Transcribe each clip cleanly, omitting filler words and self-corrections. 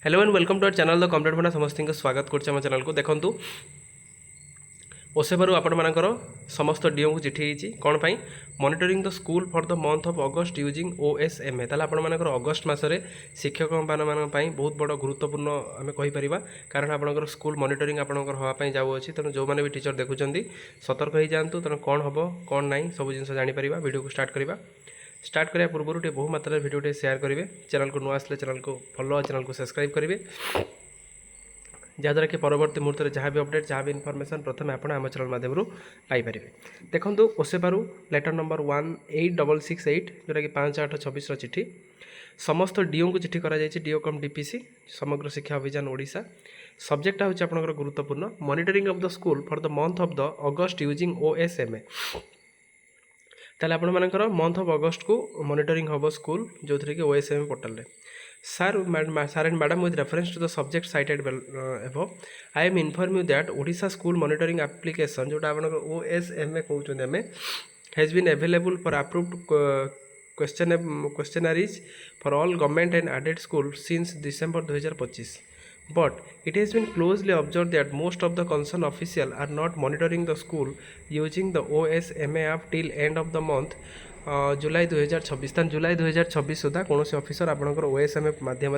Hello and welcome to our channel the complete भंडा समस्त स्वागत करम चैनल को देखूँ ओसेबारू आपण मानकर समस्त डीओ को चिठी होती कौन पाई monitoring the school for the month of August using OSMA ताला आपण मानकर अगस्ट मासरे शिक्षक मान बहुत बड़ गुरुत्वपूर्ण आम कहीपर कारण आपंकर स्कूल मॉनिटरिंग आपंकर हाँपाई जाऊँगी तेणु जो मैंने भी टीचर देखुं सतर्क हो जातु तेणु कौन हम कौन ना सब जिन जापर वीडियो को स्टार्ट करवा स्टार्ट करने पूर्व बहु मात्रा वीडियो शेयर करेंगे चैनल को नुआ आसले चैनल को फॉलो चैनल को सब्सक्राइब करेंगे जहाँद्वारा कि परवर्ती मुहूर्त जहाँ भी अपडेट जहाँ भी इनफर्मेशन प्रथम आप चैनल माध्यम पाइपर देखो ओसेबारू लेटर नंबर 18668 जोटा कि 5/8/26 चिठी समस्त डीओ को चिठी कर डीओ कम डीपीसी समग्र शिक्षा अभियान ओडिशा सब्जेक्टा हूँ आपंकर गुरुत्वपूर्ण monitoring of the school for the month of the August using OSMA ताले आपण मानकर मंथ ऑफ अगस्ट को मॉनिटरिंग हम स्कूल जो थी कि OSMA portal Sir and Madam, with reference to the subject cited above, I am inform you that Odisha School Monitoring Application, जो OSMA कहते हैं, has been available for approved questionnaires for all government and aided schools since December 2025. But it has been closely observed that most of the concerned officials are not monitoring the school using the OSMA app till end of the month. जुलाई 2026 जुलाई 2026 सुधा कौन से officer आपंकर ओएसएमए मध्यम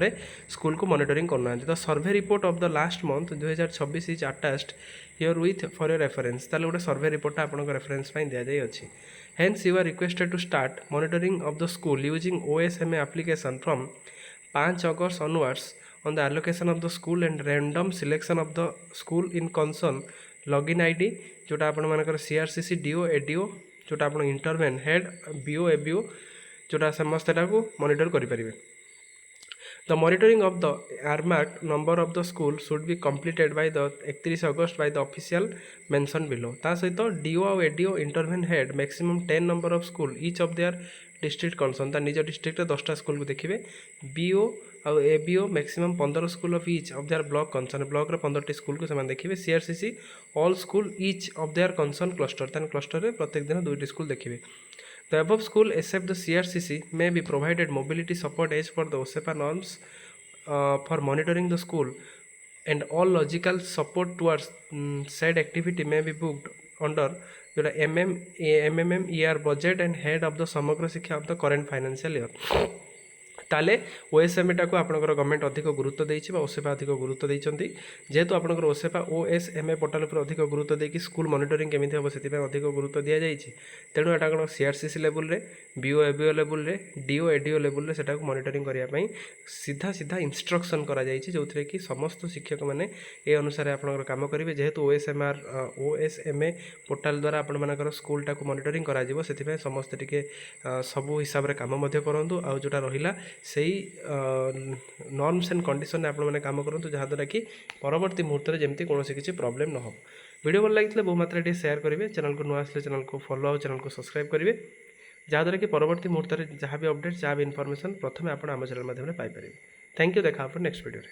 school को monitoring करना the survey report of the last month 2026 is attached herewith for your reference ताले गोटे survey report आपंकर reference दि जाए hence you are requested to start monitoring of the school using OSMA application from 5 August onwards on the allocation of the school and random selection of the school in concern login ID जोटा आपण मानकर CRCC do ADO जोटा आप intervene head BO ABO जोटा समस्त को monitor करेंगे the monitoring of the earmark number of the school should be completed by the 31 August by the official mention below ता सहित डीओ आउ एडीओ इंटरवेन head maximum 10 number of school each of their district concern ता निज district 10टा school को देखिए BO आउ ABO maximum 15 school of each of their block concern block रे 15टी स्कूल को से देखिए CRCC all school each of there concern cluster तान क्लस्टर रे प्रत्येक दिन 2टी स्कूल देखिए The above school except the CRCC may be provided mobility support as per the OSEPA norms for monitoring the school and all logical support towards said activity may be booked under the MMER budget and head of the Samagra Shiksha of the current financial year. ताले ओएसएमए टाक आपंकर government अधिक गुरुत्व देती ओसेपा अधिक गुरुत्व देती जेहेतु आपंकर ओसेपा ओएसएमए पोर्टाल पर अधिक गुरुत्व देकी स्कूल मॉनिटरिंग केमी हम से अधिक गुरुत्व दि जाए तेणु यहाँ कौन सीआरसीसी लेवल रे बीओ एबीओ लेवल रे डीओ एडीओ लेवल रे सेटा मॉनिटरिंग करने सीधा सीधा इंस्ट्रक्शन करा जायछि जो थरे कि समस्त शिक्षक मैंने ए अनुसार आपंकर काम करेंगे जेहेतु ओएसएमए पोर्टाल द्वारा आपंकर स्कूल टाक मॉनिटरिंग करा से समस्त टिके सबू हिसाब से कम करूँ आउ जोटा रहा से नॉर्म्स एंड कंडीशन आप काम करूँ जहाँद्वारा कि परवर्ती मुहूर्त में जमी कौन किसी प्रॉब्लम न हो वीडियो भल लगी बहु मात्रा शेयर करेंगे चैनल को नुआ आसले चैनल को फॉलो और चैनल को सब्सक्राइब करेंगे जहाँद्वारा कि परवर्ती मुहूर्त में जहाँ भी अपडेट जहाँ भी इनफर्मेशन प्रथम आप चैनल माध्यम पाइपर थैंक यू देखा नेक्स्ट वीडियो।